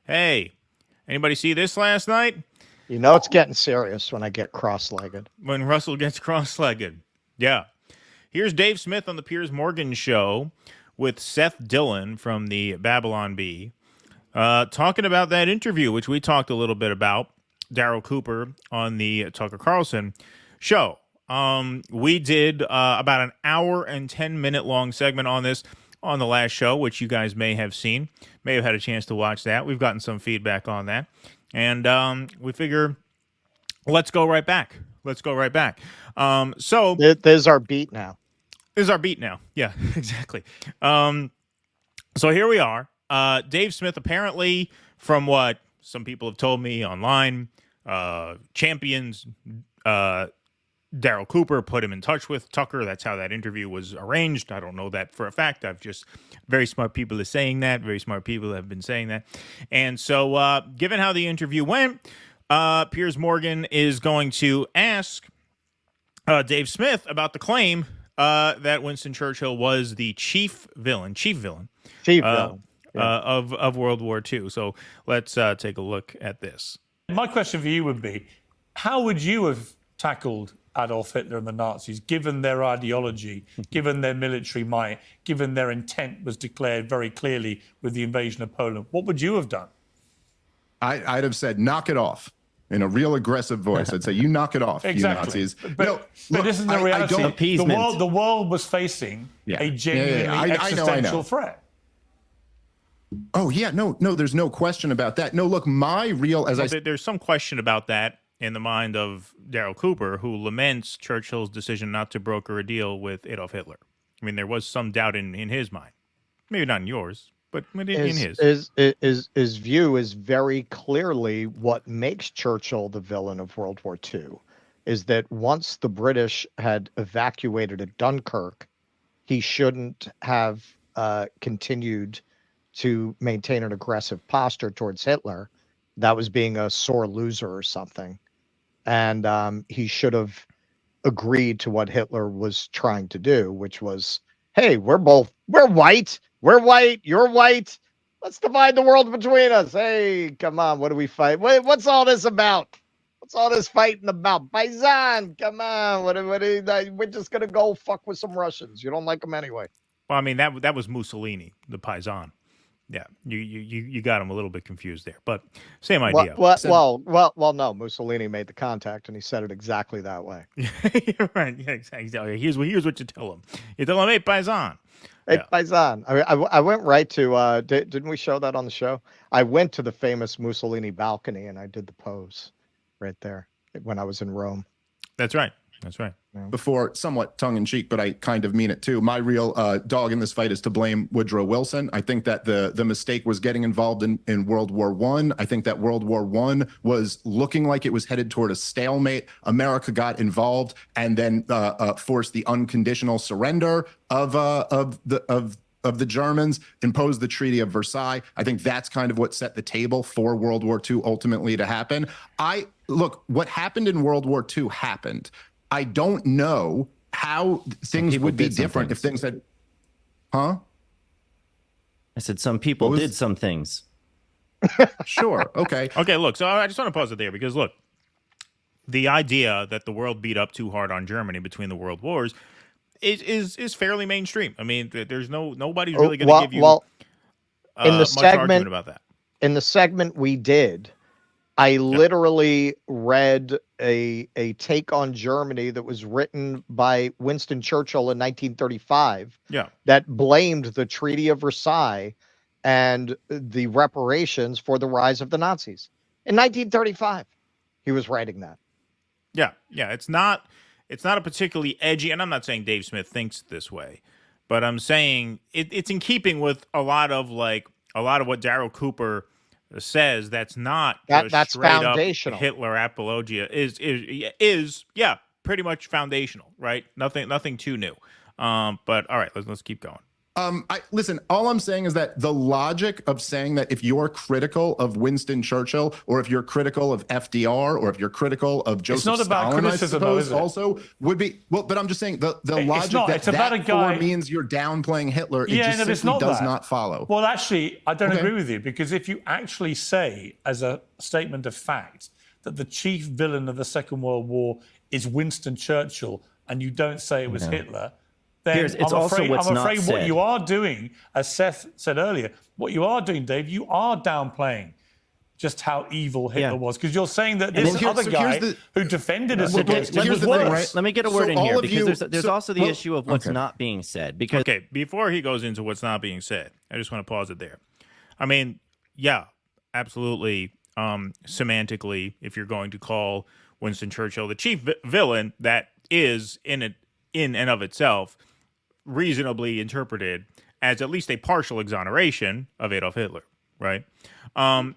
Hey, anybody see this last night? You know it's getting serious when I get cross-legged. When Russell gets cross-legged. Yeah. Here's Dave Smith on the Piers Morgan Show with Seth Dillon from the Babylon Bee, talking about that interview, which we talked a little bit about, Darryl Cooper on the Tucker Carlson show. We did about an hour and 10-minute long segment on this on the last show, which you guys may have seen, may have had a chance to watch that. We've gotten some feedback on that. And we figure, let's go right back. So There's our beat now. Yeah, exactly. So here we are. Dave Smith, apparently, from what some people have told me online, champions Darryl Cooper, put him in touch with Tucker. That's how that interview was arranged. I don't know that for a fact. I've just, very smart people are saying that. Very smart people have been saying that. And so given how the interview went, Piers Morgan is going to ask Dave Smith about the claim that Winston Churchill was the chief villain of World War II. So let's take a look at this. My question for you would be, how would you have tackled Adolf Hitler and the Nazis, given their ideology, given their military might, given their intent was declared very clearly with the invasion of Poland? What would you have done? I'd have said, knock it off. In a real aggressive voice, I'd say, you knock it off, exactly. you Nazis. But this is the reality. The world was facing a genuinely existential threat. Oh, yeah, no, there's no question about that. No, look, there's some question about that in the mind of Darryl Cooper, who laments Churchill's decision not to broker a deal with Adolf Hitler. I mean, there was some doubt in his mind. Maybe not in yours, but in his. His view is very clearly what makes Churchill the villain of World War II, is that once the British had evacuated at Dunkirk, he shouldn't have continued to maintain an aggressive posture towards Hitler. That was being a sore loser or something. And he should have agreed to what Hitler was trying to do, which was, hey, we're white. We're white. You're white. Let's divide the world between us. Hey, come on. What do we fight? What's all this about? What's all this fighting about? Paisan, come on. We're just going to go fuck with some Russians. You don't like them anyway. Well, I mean, that was Mussolini, the Paisan. Yeah, you got him a little bit confused there, but same idea. Well, no. Mussolini made the contact, and he said it exactly that way. You're right. Yeah, exactly. Here's what you tell him. You tell him, hey, Paisan. Hey, Paisan. I went right to. Didn't we show that on the show? I went to the famous Mussolini balcony, and I did the pose right there when I was in Rome. That's right. Before, somewhat tongue-in-cheek, but I kind of mean it too. My real dog in this fight is to blame Woodrow Wilson. I think that the mistake was getting involved in World War I. I think that World War I was looking like it was headed toward a stalemate. America got involved and then forced the unconditional surrender of the Germans, imposed the Treaty of Versailles. I think that's kind of what set the table for World War II ultimately to happen. Look, what happened in World War II happened. I don't know how things would be different if things had, I said some people did some things. Sure. Okay. Okay, look, so I just want to pause it there because, look, the idea that the world beat up too hard on Germany between the world wars is fairly mainstream. I mean, there's nobody's really going to give you much argument about that. In the segment we did, I literally read a take on Germany that was written by Winston Churchill in 1935 that blamed the Treaty of Versailles and the reparations for the rise of the Nazis. In 1935, he was writing that. Yeah. It's not a particularly edgy, and I'm not saying Dave Smith thinks this way, but I'm saying it's in keeping with a lot of what Darryl Cooper says. That's not that's foundational. Hitler apologia is pretty much foundational, right? Nothing too new. But all right, let's keep going. Listen, all I'm saying is that the logic of saying that if you're critical of Winston Churchill, or if you're critical of FDR, or if you're critical of Joseph not about Stalin, I criticism, though, suppose is it? also would be, well, but I'm just saying the logic not. that It's about that a guy- means you're downplaying Hitler, it Yeah, just no, but it's simply not does that. not follow. Well, actually, I don't Okay. agree with you, because if you actually say, as a statement of fact, that the chief villain of the Second World War is Winston Churchill, and you don't say it was Hitler, then Piers, it's I'm also afraid, what's I'm not afraid what said. you are doing, as Seth said earlier, what you are doing, Dave, you are downplaying just how evil Hitler Yeah. was, because you're saying that this Well, other so guy here's the- who defended us Well, against here's him was the thing, worse. right? Let me get a So word in all here, of because you- there's so- also the well, issue of what's okay. not being said. Because Okay, before he goes into what's not being said, I just want to pause it there. I mean, yeah, absolutely. Semantically, if you're going to call Winston Churchill the chief villain, that is in and of itself reasonably interpreted as at least a partial exoneration of Adolf Hitler, right? Well,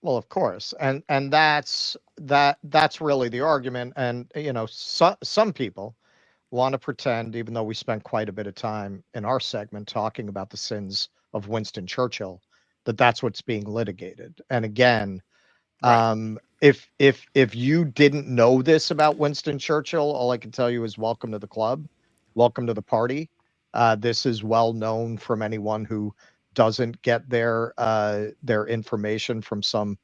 of course, and that's really the argument. And some people want to pretend, even though we spent quite a bit of time in our segment talking about the sins of Winston Churchill, that that's what's being litigated. And again, Right. if you didn't know this about Winston Churchill, all I can tell you is welcome to the club, welcome to the party. This is well known from anyone who doesn't get their information from some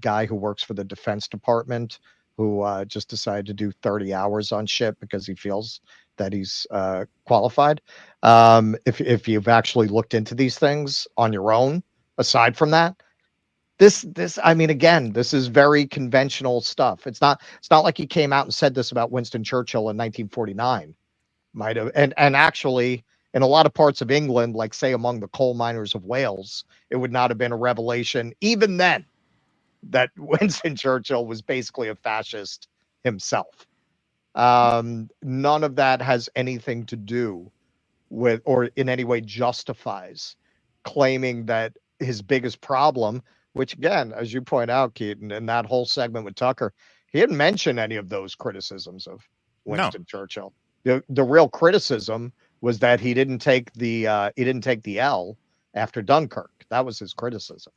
guy who works for the Defense Department who just decided to do 30 hours on shit because he feels that he's qualified. If you've actually looked into these things on your own, aside from that, this I mean, again, this is very conventional stuff. It's not like he came out and said this about Winston Churchill in 1949. Might have, and actually in a lot of parts of England, like say among the coal miners of Wales, it would not have been a revelation even then that Winston Churchill was basically a fascist himself. None of that has anything to do with, or in any way justifies claiming that his biggest problem, which again, as you point out, Keaton, in that whole segment with Tucker, he didn't mention any of those criticisms of Winston Churchill. The real criticism was that he didn't take the L after Dunkirk. That was his criticism.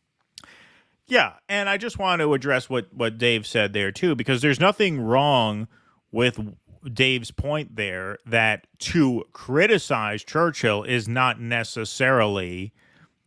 Yeah, and I just want to address what Dave said there too, because there's nothing wrong with Dave's point there that to criticize Churchill is not necessarily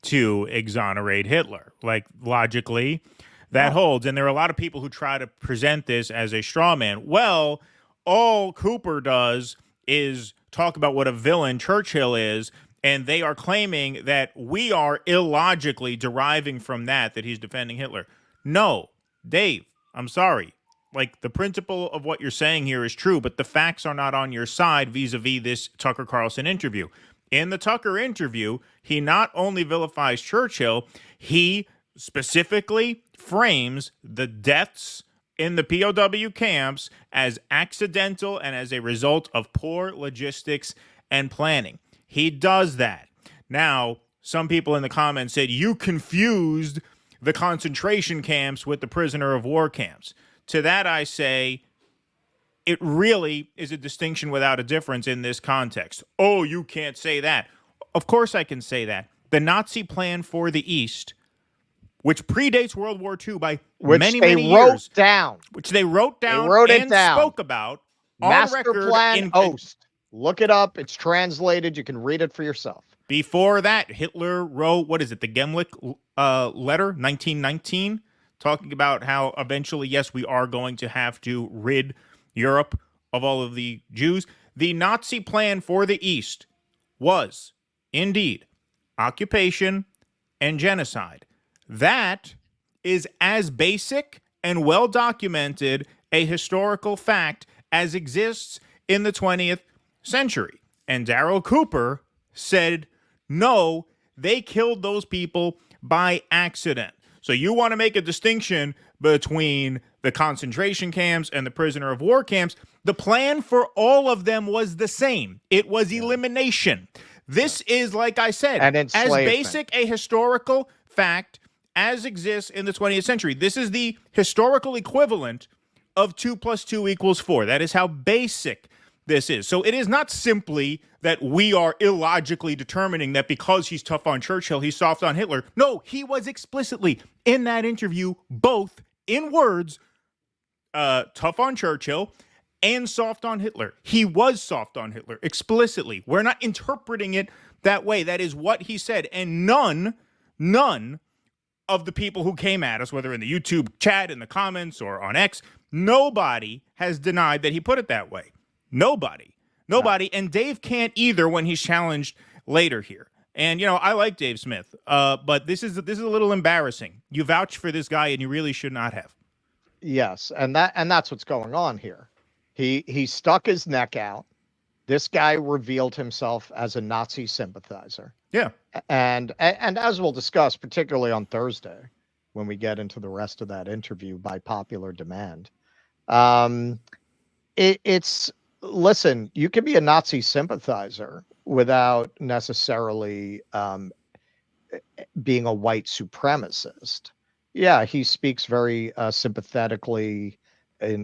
to exonerate Hitler. Like, logically, that holds. And there are a lot of people who try to present this as a straw man. Well, all Cooper does is talk about what a villain Churchill is, and they are claiming that we are illogically deriving from that he's defending Hitler. No, Dave, I'm sorry. Like, the principle of what you're saying here is true, but the facts are not on your side vis-a-vis this Tucker Carlson interview. In the Tucker interview, he not only vilifies Churchill, he specifically frames the deaths in the POW camps as accidental and as a result of poor logistics and planning. He does that. Now, some people in the comments said, you confused the concentration camps with the prisoner of war camps. To that I say, it really is a distinction without a difference in this context. Oh, you can't say that. Of course I can say that. The Nazi plan for the East, which predates World War II by many years. Which they wrote down and spoke about on Master record. Plan Ost. Look it up. It's translated. You can read it for yourself. Before that, Hitler wrote, what is it, the Gemlich letter, 1919, talking about how eventually, yes, we are going to have to rid Europe of all of the Jews. The Nazi plan for the East was, indeed, occupation and genocide. That is as basic and well documented a historical fact as exists in the 20th century. And Darryl Cooper said, no, they killed those people by accident. So you want to make a distinction between the concentration camps and the prisoner of war camps. The plan for all of them was the same. It was elimination. This is, like I said, as basic a historical fact as exists in the 20th century. This is the historical equivalent of 2 + 2 = 4. That is how basic this is. So it is not simply that we are illogically determining that because he's tough on Churchill, he's soft on Hitler. No, he was explicitly in that interview, both in words, tough on Churchill and soft on Hitler. He was soft on Hitler explicitly. We're not interpreting it that way. That is what he said. And none of the people who came at us, whether in the YouTube chat, in the comments, or on X, nobody has denied that he put it that way. Nobody. And Dave can't either when he's challenged later here. And, you know, I like Dave Smith, but this is a little embarrassing. You vouch for this guy and you really should not have. Yes, and that's what's going on here. He stuck his neck out. This guy revealed himself as a Nazi sympathizer. Yeah. And as we'll discuss, particularly on Thursday, when we get into the rest of that interview by popular demand, it's listen, you can be a Nazi sympathizer without necessarily being a white supremacist. Yeah, he speaks very sympathetically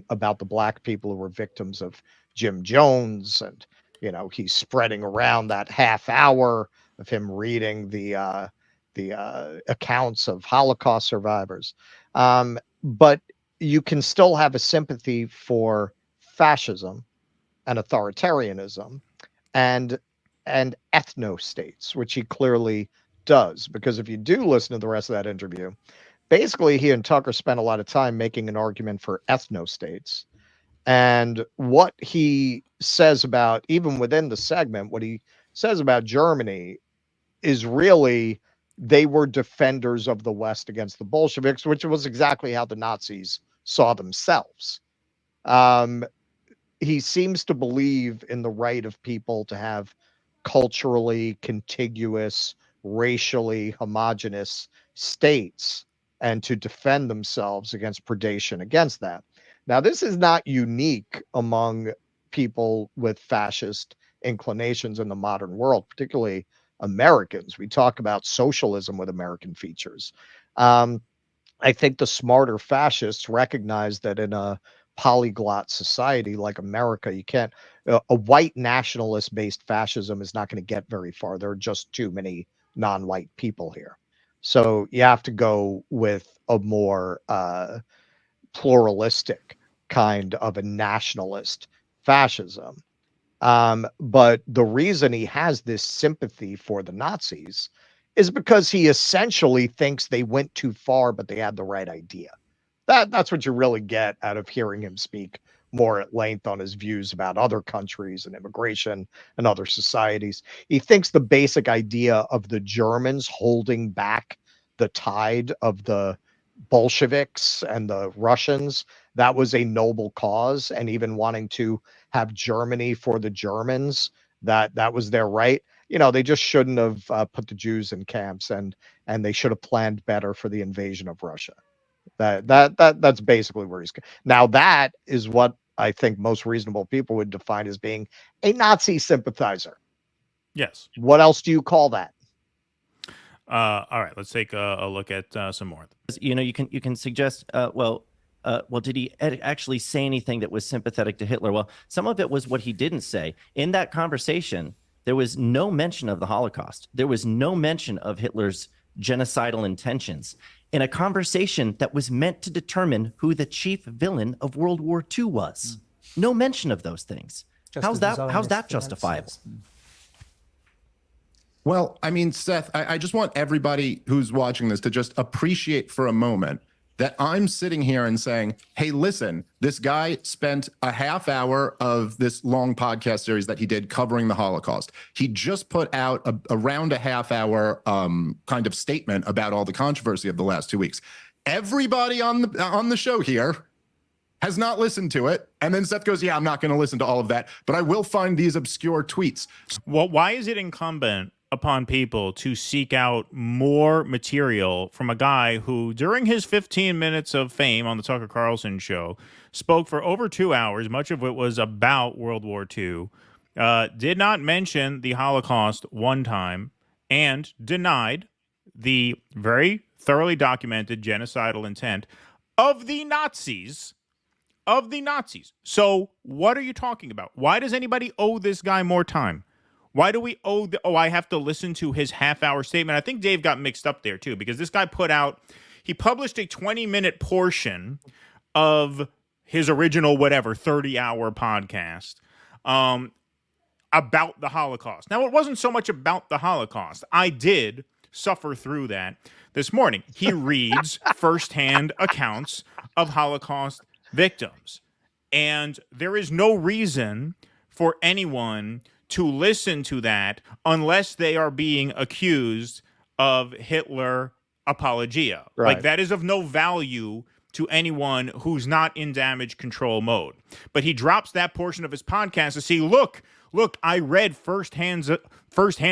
about the black people who were victims of Jim Jones, and you know he's spreading around that half hour of him reading the accounts of Holocaust survivors. But you can still have a sympathy for fascism and authoritarianism and ethno-states, which he clearly does. Because if you do listen to the rest of that interview, basically he and Tucker spent a lot of time making an argument for ethno-states. And what he says about, even within the segment, what he says about Germany is really they were defenders of the West against the Bolsheviks, which was exactly how the Nazis saw themselves. He seems to believe in the right of people to have culturally contiguous, racially homogenous states and to defend themselves against predation against that. Now, this is not unique among people with fascist inclinations in the modern world, particularly Americans. We talk about socialism with American features. I think the smarter fascists recognize that in a polyglot society like America, you can't, a white nationalist based fascism is not going to get very far. There are just too many non-white people here. So you have to go with a more pluralistic kind of a nationalist fascism. But the reason he has this sympathy for the Nazis is because he essentially thinks they went too far, but they had the right idea. That's what you really get out of hearing him speak more at length on his views about other countries and immigration and other societies. He thinks the basic idea of the Germans holding back the tide of the Bolsheviks and the Russians, that was a noble cause, and even wanting to have Germany for the Germans, that was their right. You know, they just shouldn't have put the Jews in camps, and they should have planned better for the invasion of Russia. That's basically where he's. Now that is what I think most reasonable people would define as being a Nazi sympathizer. Yes. What else do you call that? All right, let's take a look at some more. You know, you can suggest, well, did he actually say anything that was sympathetic to Hitler? Well, some of it was what he didn't say. In that conversation, there was no mention of the Holocaust. There was no mention of Hitler's genocidal intentions in a conversation that was meant to determine who the chief villain of World War II was. No mention of those things. How's that justifiable? Well, I mean, Seth, I just want everybody who's watching this to just appreciate for a moment that I'm sitting here and saying, hey, listen, this guy spent a half hour of this long podcast series that he did covering the Holocaust. He just put out around a half hour kind of statement about all the controversy of the last 2 weeks. Everybody on the show here has not listened to it. And then Seth goes, yeah, I'm not going to listen to all of that, but I will find these obscure tweets. Well, why is it incumbent upon people to seek out more material from a guy who, during his 15 minutes of fame on the Tucker Carlson show, spoke for over 2 hours, much of it was about World War II, did not mention the Holocaust one time, and denied the very thoroughly documented genocidal intent of the Nazis of the Nazis. So what are you talking about? Why does anybody owe this guy more time? Why do we owe I have to listen to his half-hour statement? I think Dave got mixed up there too, because this guy he published a 20-minute portion of his original 30-hour podcast about the Holocaust. Now, it wasn't so much about the Holocaust. I did suffer through that this morning. He reads firsthand accounts of Holocaust victims. And there is no reason for anyone to listen to that unless they are being accused of Hitler apologia. Right. Like, that is of no value to anyone who's not in damage control mode. But he drops that portion of his podcast to see, look, I read firsthand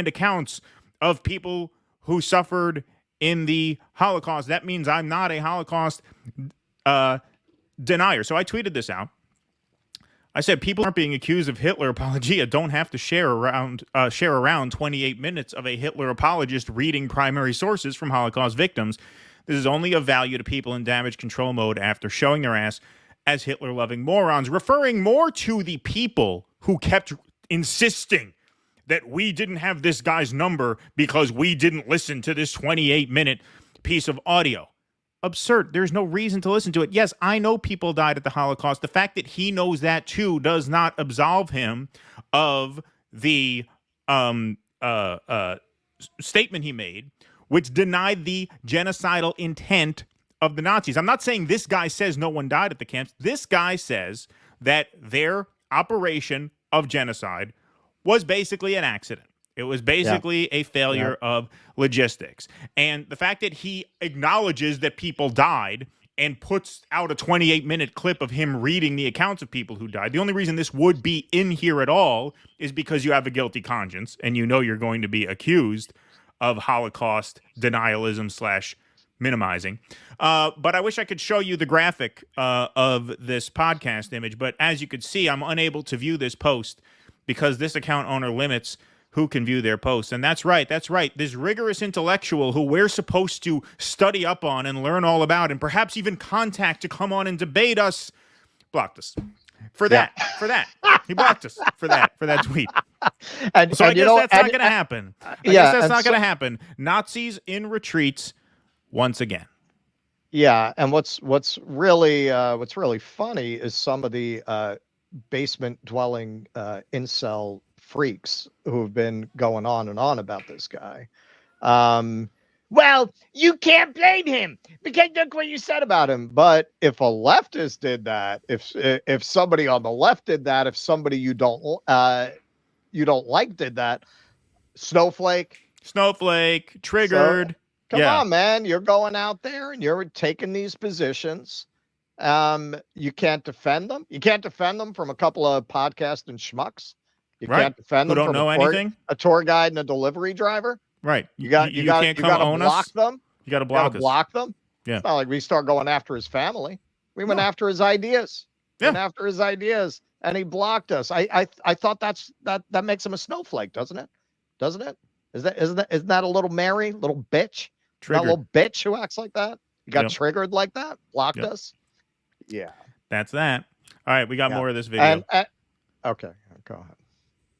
accounts of people who suffered in the Holocaust. That means I'm not a Holocaust denier. So I tweeted this out. I said, people aren't being accused of Hitler apologia don't have to share around 28 minutes of a Hitler apologist reading primary sources from Holocaust victims. This is only of value to people in damage control mode after showing their ass as Hitler-loving morons, referring more to the people who kept insisting that we didn't have this guy's number because we didn't listen to this 28-minute piece of audio. Absurd. There's no reason to listen to it. Yes, I know people died at the Holocaust. The fact that he knows that too does not absolve him of the statement he made, which denied the genocidal intent of the Nazis. I'm not saying this guy says no one died at the camps. This guy says that their operation of genocide was basically an accident. It was basically a failure of logistics. And the fact that he acknowledges that people died and puts out a 28-minute clip of him reading the accounts of people who died. The only reason this would be in here at all is because you have a guilty conscience and you know you're going to be accused of Holocaust denialism / minimizing. But I wish I could show you the graphic of this podcast image. But as you could see, I'm unable to view this post because this account owner limits who can view their posts. And that's right. This rigorous intellectual who we're supposed to study up on and learn all about and perhaps even contact to come on and debate us, blocked us. For that. He blocked us for that tweet. I guess that's not going to happen. Not going to happen. Nazis in retreats once again. Yeah, and what's really funny is some of the basement dwelling incel freaks who have been going on and on about this guy. Well, you can't blame him because look what you said about him. But if a leftist did that, if somebody on the left did that, if somebody you don't like did that, snowflake, triggered. So, come on, man, you're going out there and you're taking these positions. You can't defend them. You can't defend them from a couple of podcast and schmucks. You can't defend them from a tour guide and a delivery driver. Right. You got to block them. You got to block them. Yeah. It's not like we start going after his family. We went after his ideas. Yeah. Went after his ideas, and he blocked us. I thought that makes him a snowflake, doesn't it? Doesn't it? Isn't that a little Mary, little bitch? That little bitch who acts like that. You got triggered like that. Blocked us. Yeah. That's that. All right, we got more of this video. Okay, go ahead.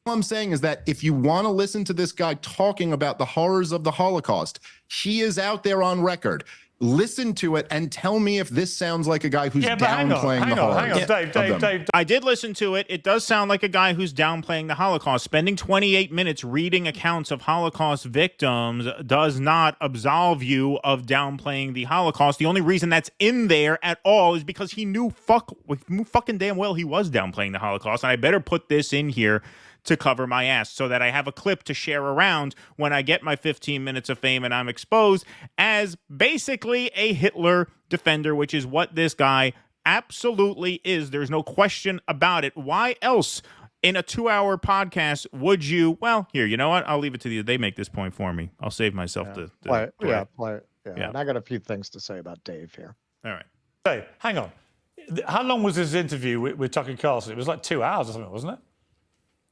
All I'm saying is that if you want to listen to this guy talking about the horrors of the Holocaust, he is out there on record. Listen to it and tell me if this sounds like a guy who's downplaying the Holocaust. Hang on, Dave. I did listen to it. It does sound like a guy who's downplaying the Holocaust. Spending 28 minutes reading accounts of Holocaust victims does not absolve you of downplaying the Holocaust. The only reason that's in there at all is because he knew fucking damn well he was downplaying the Holocaust. And I better put this in here to cover my ass so that I have a clip to share around when I get my 15 minutes of fame and I'm exposed as basically a Hitler defender, which is what this guy absolutely is. There's no question about it. Why else in a 2-hour podcast would you? Well, here, you know what? I'll leave it to you. They make this point for me. I'll save myself the play it. Yeah. And I got a few things to say about Dave here. All right. Dave, hang on. How long was his interview with Tucker Carlson? It was like 2 hours or something, wasn't it?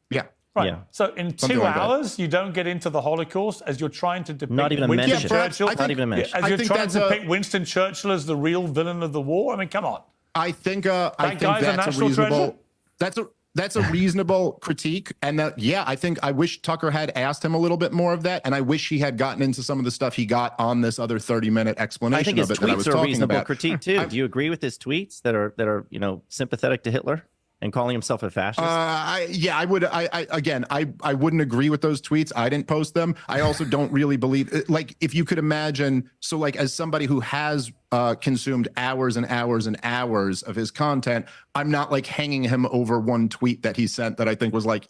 Yeah. Right. Yeah. So in 2 hours, you don't get into the Holocaust as you're trying to depict Not even a Winston mention. Churchill. Not even a mention. As you're trying to depict Winston Churchill as the real villain of the war. I mean, come on. I think That that's guy's a a national treasure? reasonable. That's a reasonable critique, and I wish Tucker had asked him a little bit more of that, and I wish he had gotten into some of the stuff he got on this other 30-minute explanation I think his of it that I tweets was are a talking reasonable about. critique too. Do you agree with his tweets that are sympathetic to Hitler and calling himself a fascist? I would. I wouldn't agree with those tweets. I didn't post them. I also don't really believe, like, if you could imagine, so like as somebody who has consumed hours and hours and hours of his content, I'm not like hanging him over one tweet that he sent that I think was like,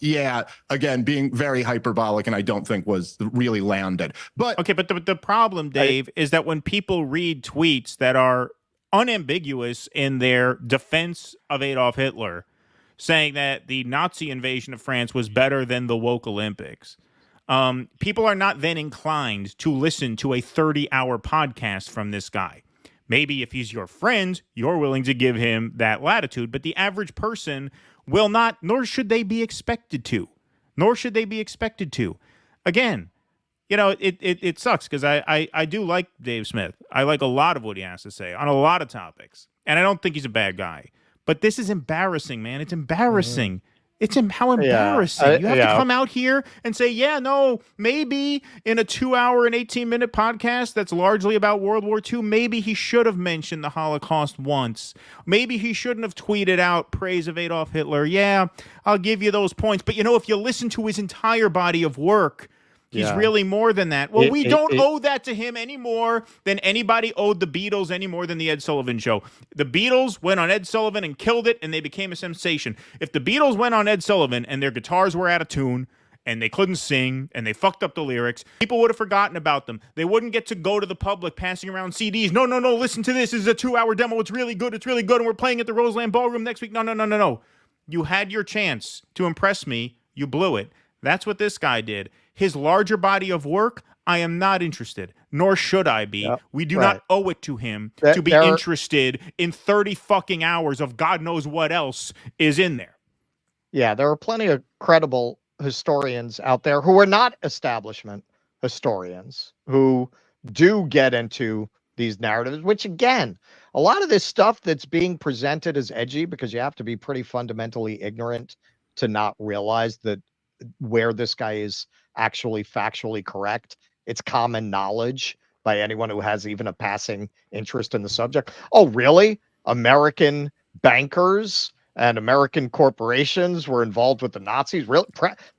again, being very hyperbolic and I don't think was really landed. But okay, but the problem, Dave, is that when people read tweets that are unambiguous in their defense of Adolf Hitler, saying that the Nazi invasion of France was better than the woke Olympics, people are not then inclined to listen to a 30-hour podcast from this guy. Maybe if he's your friend, you're willing to give him that latitude, but the average person will not, nor should they be expected to. Again, it sucks because I do like Dave Smith. I like a lot of what he has to say on a lot of topics, and I don't think he's a bad guy. But this is embarrassing, man. It's embarrassing. How embarrassing. You have to come out here and say, maybe in a 2-hour and 18-minute podcast that's largely about World War II, maybe he should have mentioned the Holocaust once. Maybe he shouldn't have tweeted out praise of Adolf Hitler. Yeah, I'll give you those points. But, if you listen to his entire body of work, he's really more than that. Well, we don't owe that to him any more than anybody owed the Beatles any more than the Ed Sullivan Show. The Beatles went on Ed Sullivan and killed it, and they became a sensation. If the Beatles went on Ed Sullivan and their guitars were out of tune and they couldn't sing and they fucked up the lyrics, people would have forgotten about them. They wouldn't get to go to the public passing around CDs. No, listen to this. This is a 2-hour demo. It's really good, and we're playing at the Roseland Ballroom next week. No. You had your chance to impress me. You blew it. That's what this guy did. His larger body of work, I am not interested, nor should I be. Yep, we do not owe it to him to be interested in 30 fucking hours of God knows what else is in there. Yeah, there are plenty of credible historians out there who are not establishment historians who do get into these narratives, which again, a lot of this stuff that's being presented as edgy because you have to be pretty fundamentally ignorant to not realize that where this guy is actually factually correct. It's common knowledge by anyone who has even a passing interest in the subject. Oh, really? American bankers and American corporations were involved with the Nazis? Really?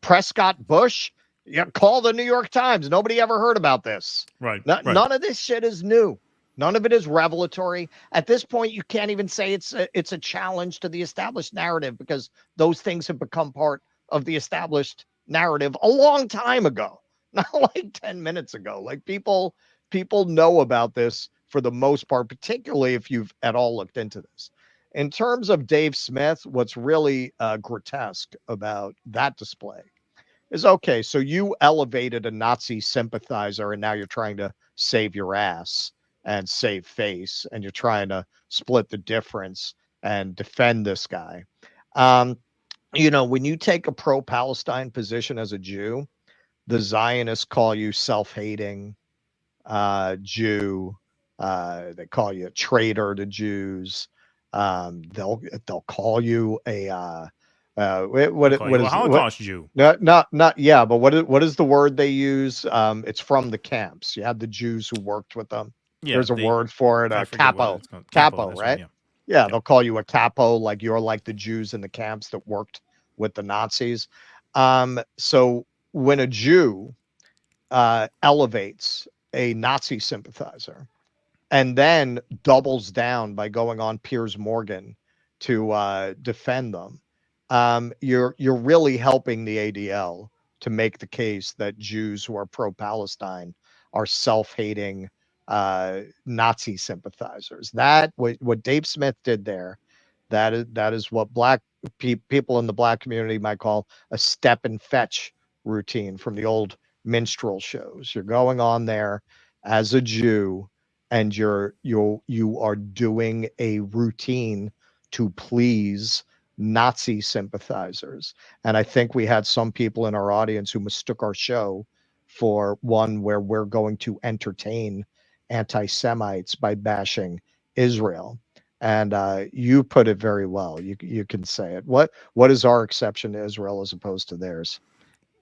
Prescott Bush? Yeah, call the New York Times. Nobody ever heard about this. Right. None of this shit is new. None of it is revelatory. At this point, you can't even say it's a challenge to the established narrative because those things have become part of the established narrative a long time ago, not like 10 minutes ago. Like people know about this for the most part, particularly if you've at all looked into this. In terms of Dave Smith, what's really grotesque about that display is, okay, so you elevated a Nazi sympathizer and now you're trying to save your ass and save face, and you're trying to split the difference and defend this guy. When you take a pro-Palestine position as a Jew, the Zionists call you self-hating Jew. They call you a traitor to Jews. They'll call you a Holocaust Jew. Not yeah, but what is the word they use? It's from the camps. You had the Jews who worked with them. Yeah, there's a word for it. Capo, right? Yeah, they'll call you a capo, like you're like the Jews in the camps that worked with the Nazis. So when a Jew elevates a Nazi sympathizer and then doubles down by going on Piers Morgan to defend them, you're really helping the ADL to make the case that Jews who are pro-Palestine are self-hating Nazi sympathizers. What Dave Smith did there, that is what black people in the black community might call a step and fetch routine from the old minstrel shows. You're going on there as a Jew, and you are doing a routine to please Nazi sympathizers. And I think we had some people in our audience who mistook our show for one where we're going to entertain anti-Semites by bashing Israel. And you put it very well. You can say it. What is our exception to Israel as opposed to theirs?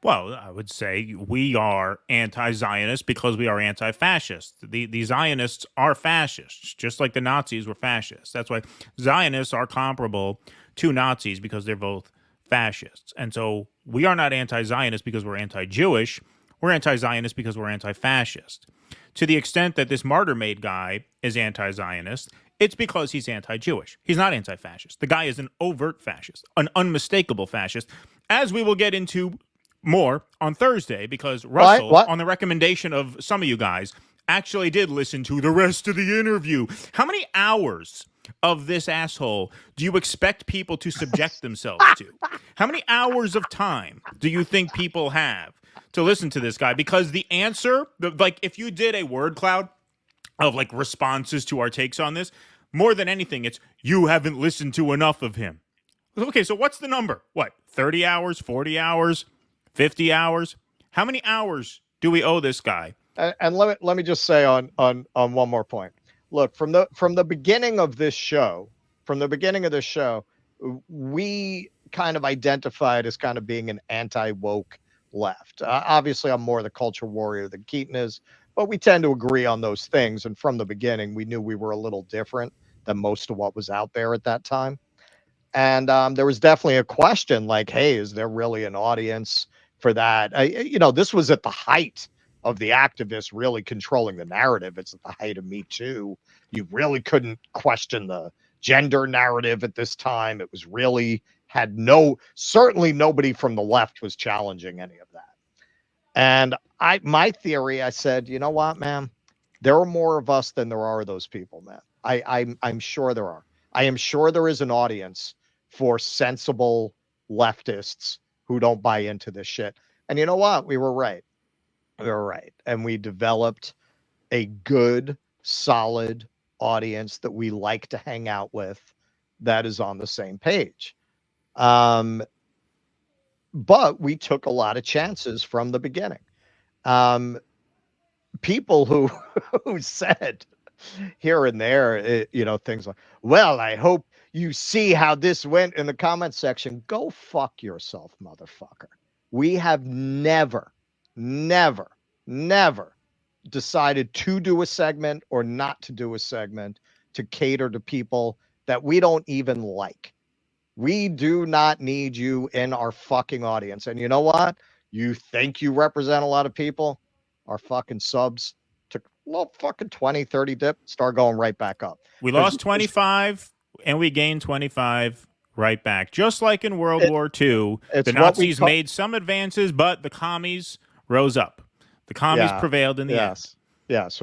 Well, I would say we are anti-Zionist because we are anti-fascist. The Zionists are fascists, just like the Nazis were fascists. That's why Zionists are comparable to Nazis because they're both fascists. And so we are not anti-Zionist because we're anti-Jewish. We're anti-Zionist because we're anti-fascist. To the extent that this martyr-made guy is anti-Zionist, it's because he's anti-Jewish. He's not anti-fascist. The guy is an overt fascist, an unmistakable fascist, as we will get into more on Thursday, because Russell, What? on the recommendation of some of you guys, actually did listen to the rest of the interview. How many hours of this asshole do you expect people to subject themselves to? How many hours of time do you think people have to listen to this guy? Because the answer, like if you did a word cloud of like responses to our takes on this, more than anything, it's you haven't listened to enough of him. Okay, so what's the number? What, 30 hours, 40 hours? 50 hours? How many hours do we owe this guy? And let me just say on one more point. Look, from the beginning of this show, we kind of identified as kind of being an anti-woke left. Obviously, I'm more the culture warrior than Keaton is, but we tend to agree on those things. And from the beginning, we knew we were a little different than most of what was out there at that time. And there was definitely a question like, hey, is there really an audience for that? This was at the height of the activists really controlling the narrative. It's at the height of Me Too. You really couldn't question the gender narrative at this time. It was really certainly nobody from the left was challenging any of that. And my theory, I said, you know what, man, there are more of us than there are of those people, man. I'm sure there are. I am sure there is an audience for sensible leftists who don't buy into this shit. And you know what? We were right. And we developed a good, solid audience that we like to hang out with that is on the same page. But we took a lot of chances from the beginning. People who said here and there, things like, well, I hope you see how this went in the comment section. Go fuck yourself, motherfucker. We have never decided to do a segment or not to do a segment to cater to people that we don't even like. We do not need you in our fucking audience. And you know what? You think you represent a lot of people? Our fucking subs took a little fucking 20, 30 dip, start going right back up. We lost 25 and we gained 25 right back. Just like in World War II, the Nazis made some advances, but the commies rose up. The commies prevailed in the end. Yes.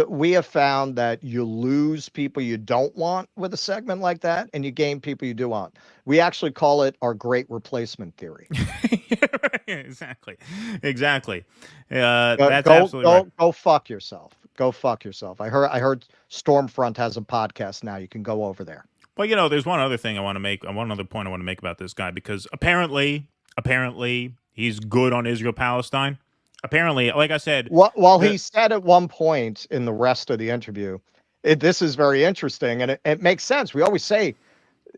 We have found that you lose people you don't want with a segment like that, and you gain people you do want. We actually call it our great replacement theory. Exactly. That's absolutely right. Go fuck yourself. Go fuck yourself. I heard Stormfront has a podcast now. You can go over there. Well, there's one other thing I want to make. One other point I want to make about this guy, because apparently he's good on Israel-Palestine. Apparently, like I said, he said at one point in the rest of the interview, this is very interesting, and it makes sense. We always say,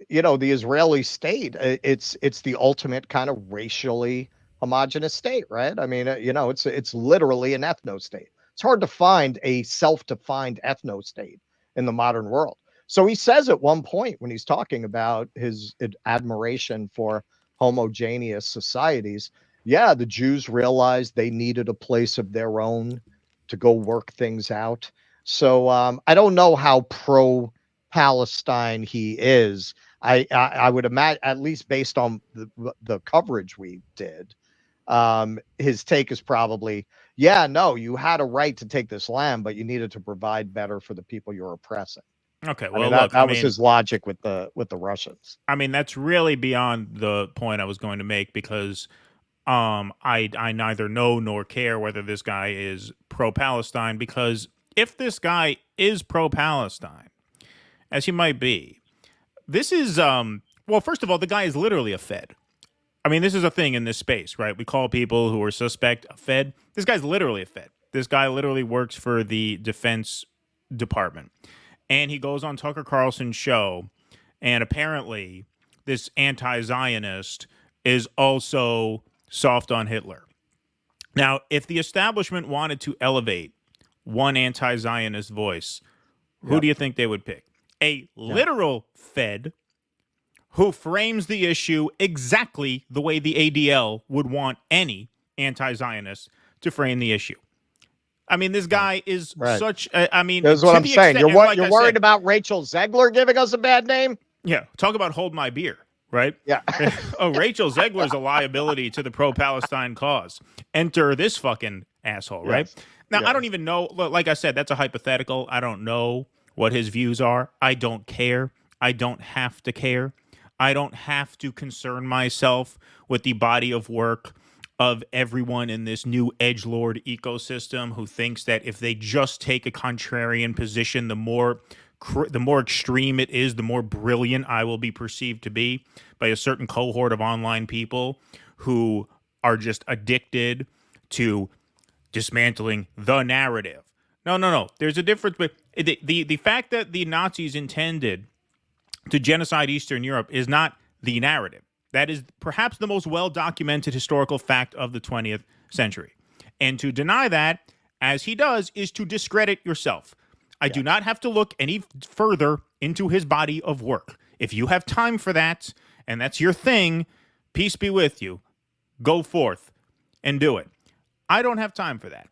the Israeli state, it's the ultimate kind of racially homogenous state, right? I mean, it's literally an ethno state. It's hard to find a self-defined ethno state in the modern world. So he says at one point when he's talking about his admiration for homogeneous societies, yeah, the Jews realized they needed a place of their own to go work things out. So I don't know how pro-Palestine he is. I would imagine, at least based on the coverage we did, his take is probably, you had a right to take this land, but you needed to provide better for the people you're oppressing. Okay, well, that was his logic with the Russians. I mean, that's really beyond the point I was going to make, because I neither know nor care whether this guy is pro-Palestine, because if this guy is pro-Palestine, as he might be, this is first of all, the guy is literally a Fed. I mean, this is a thing in this space, right? We call people who are suspect a Fed. This guy's literally a Fed. This guy literally works for the Defense Department. and he goes on Tucker Carlson's show, and apparently this anti-Zionist is also soft on Hitler. Now, if the establishment wanted to elevate one anti-Zionist voice, who do you think they would pick? A literal Fed who frames the issue exactly the way the ADL would want any anti-Zionist to frame the issue. I mean, this guy is such. I mean, that's what I'm saying. You're like you're worried about Rachel Zegler giving us a bad name? Yeah, talk about hold my beer, right? Yeah. Oh, Rachel Zegler's a liability to the pro-Palestine cause. Enter this fucking asshole, right? Yes. Now, I don't even know. Like I said, that's a hypothetical. I don't know what his views are. I don't care. I don't have to care. I don't have to concern myself with the body of work of everyone in this new edgelord ecosystem who thinks that if they just take a contrarian position, the more extreme it is, the more brilliant I will be perceived to be by a certain cohort of online people who are just addicted to dismantling the narrative. No. There's a difference. But the fact that the Nazis intended to genocide Eastern Europe is not the narrative. That is perhaps the most well-documented historical fact of the 20th century. And to deny that, as he does, is to discredit yourself. I do not have to look any further into his body of work. If you have time for that, and that's your thing, peace be with you. Go forth and do it. I don't have time for that.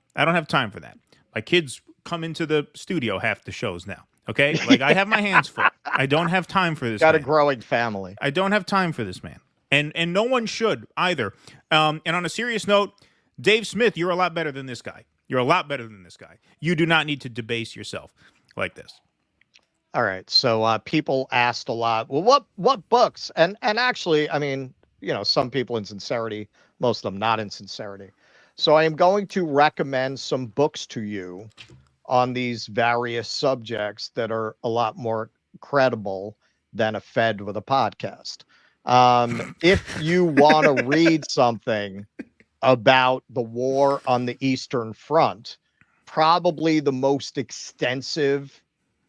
My kids come into the studio half the shows now. Okay? Like, I have my hands full. I don't have time for this. Got a growing family. I don't have time for this man. And no one should either. And on a serious note, Dave Smith, you're a lot better than this guy. You do not need to debase yourself like this. All right. So people asked a lot, well, what books? And actually, I mean, some people in sincerity, most of them not in sincerity. So I am going to recommend some books to you on these various subjects that are a lot more credible than a Fed with a podcast. If you want to read something about the war on the Eastern Front, probably the most extensive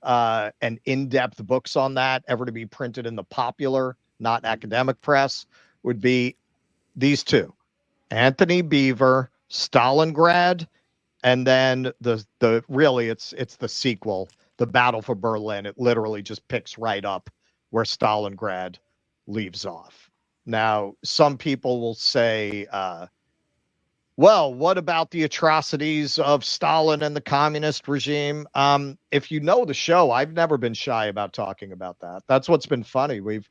and in-depth books on that ever to be printed in the popular, not academic press would be these two: Anthony Beaver, Stalingrad, and then the really it's the sequel, The Battle for Berlin. It literally just picks right up where Stalingrad leaves off. Now, some people will say, well, what about the atrocities of Stalin and the communist regime? If you know the show, I've never been shy about talking about that. That's what's been funny. We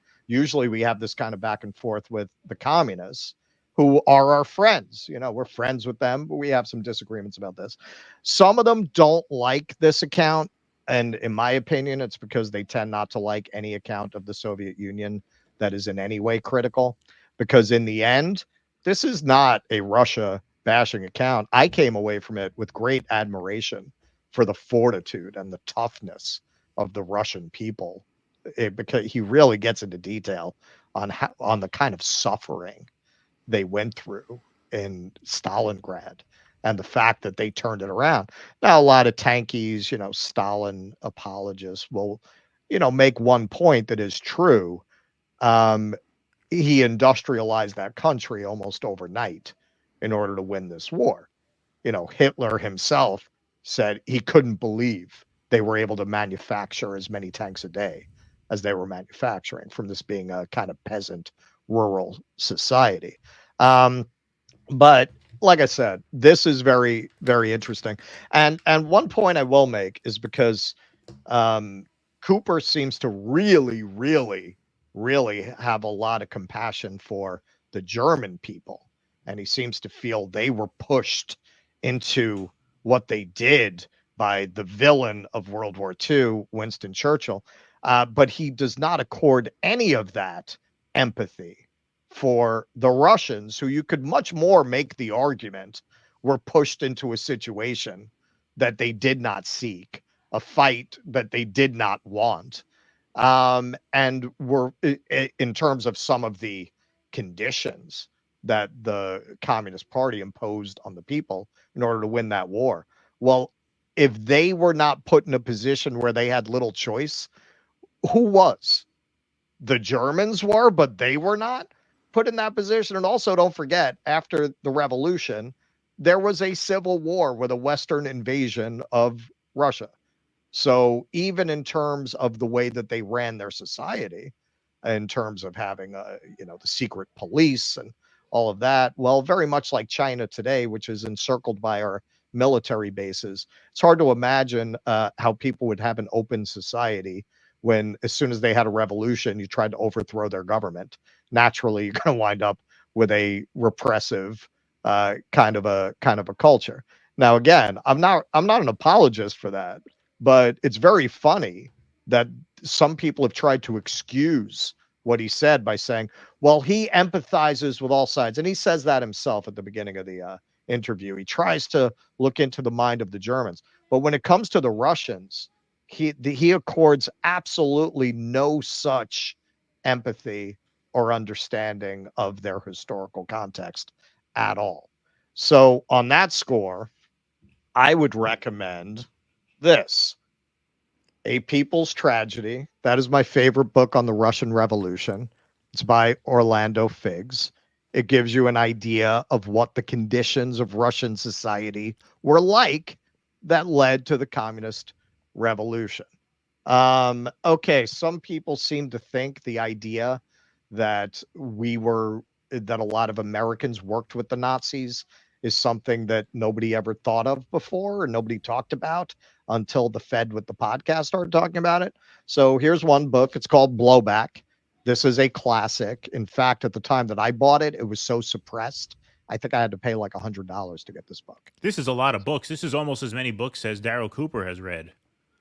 have this kind of back and forth with the communists, who are our friends. We're friends with them, but we have some disagreements about this. Some of them don't like this account. And in my opinion, it's because they tend not to like any account of the Soviet Union that is in any way critical. Because in the end, this is not a Russia bashing account. I came away from it with great admiration for the fortitude and the toughness of the Russian people, because he really gets into detail on the kind of suffering they went through in Stalingrad and the fact that they turned it around. Now, a lot of tankies, Stalin apologists will, make one point that is true. He industrialized that country almost overnight in order to win this war. Hitler himself said he couldn't believe they were able to manufacture as many tanks a day as they were manufacturing, from this being a kind of peasant rural society. But like I said, this is very, very interesting. And one point I will make is because Cooper seems to really, really, really have a lot of compassion for the German people. And he seems to feel they were pushed into what they did by the villain of World War II, Winston Churchill. But he does not accord any of that empathy for the Russians, who you could much more make the argument were pushed into a situation that they did not seek, a fight that they did not want, and were, in terms of some of the conditions that the Communist Party imposed on the people in order to win that war. Well, if they were not put in a position where they had little choice, who was? The Germans were, but they were not put in that position. And also, don't forget, after the revolution, there was a civil war with a Western invasion of Russia. So even in terms of the way that they ran their society, in terms of having the secret police and all of that, well, very much like China today, which is encircled by our military bases, it's hard to imagine how people would have an open society when, as soon as they had a revolution, you tried to overthrow their government. Naturally, you're going to wind up with a repressive kind of a culture. Now, again, I'm not an apologist for that, but it's very funny that some people have tried to excuse what he said by saying, well, he empathizes with all sides. And he says that himself at the beginning of the interview. He tries to look into the mind of the Germans. But when it comes to the Russians, he accords absolutely no such empathy or understanding of their historical context at all. So on that score, I would recommend this: A People's Tragedy. That is my favorite book on the Russian Revolution. It's by Orlando Figes. It gives you an idea of what the conditions of Russian society were like that led to the communist revolution. Okay, some people seem to think the idea that that a lot of Americans worked with the Nazis is something that nobody ever thought of before or nobody talked about until the Fed with the podcast started talking about it. So here's one book. It's called Blowback. This is a classic. In fact, at the time that I bought it, it was so suppressed. I think I had to pay like $100 to get this book. This is a lot of books. This is almost as many books as Darryl Cooper has read.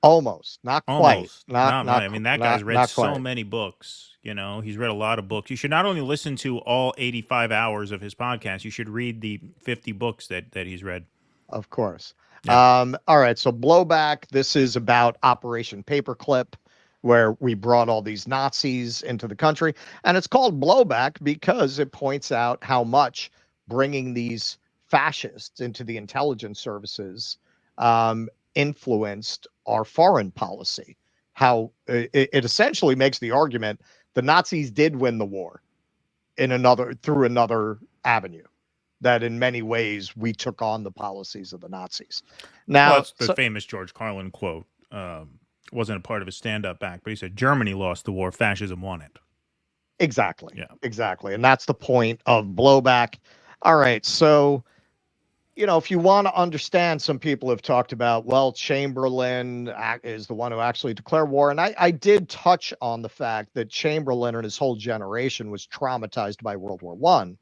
Almost, not quite. Almost. Not, I mean, that guy's read so quite. many books. You know, he's read a lot of books. You should not only listen to all 85 hours of his podcast, you should read the 50 books that he's read. Of course. Yeah. All right. So Blowback, this is about Operation Paperclip, where we brought all these Nazis into the country. And it's called Blowback because it points out how much bringing these fascists into the intelligence services influenced our foreign policy. How it essentially makes the argument the Nazis did win the war through another avenue, that in many ways we took on the policies of the Nazis. Now, well, it's the famous George Carlin quote. Wasn't a part of his stand-up act, but he said, Germany lost the war, fascism won it. Exactly. Yeah. Exactly. And that's the point of Blowback. All right. So, if you want to understand, some people have talked about, well, Chamberlain is the one who actually declared war. And I did touch on the fact that Chamberlain and his whole generation was traumatized by World War I.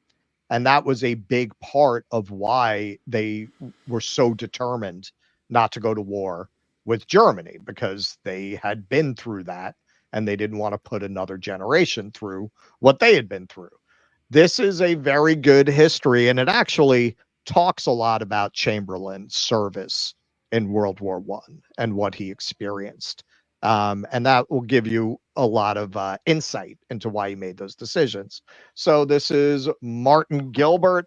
And that was a big part of why they were so determined not to go to war with Germany, because they had been through that and they didn't want to put another generation through what they had been through. This is a very good history, and it actually talks a lot about Chamberlain's service in World War I and what he experienced. And that will give you a lot of insight into why he made those decisions. So this is Martin Gilbert.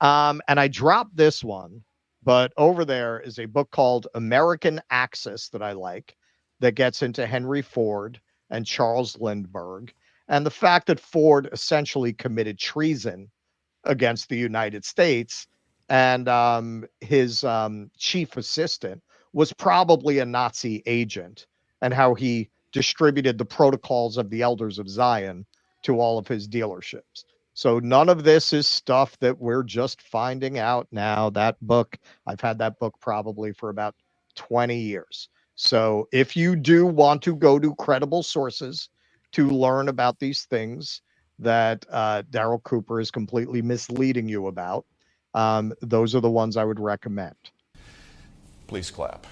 And I dropped this one, but over there is a book called American Axis that I like, that gets into Henry Ford and Charles Lindbergh, and the fact that Ford essentially committed treason against the United States, and his chief assistant was probably a Nazi agent, and how he distributed the protocols of the Elders of Zion to all of his dealerships. So none of this is stuff that we're just finding out now. That book, I've had that book probably for about 20 years. So if you do want to go to credible sources to learn about these things that Darryl Cooper is completely misleading you about, those are the ones I would recommend. Please clap.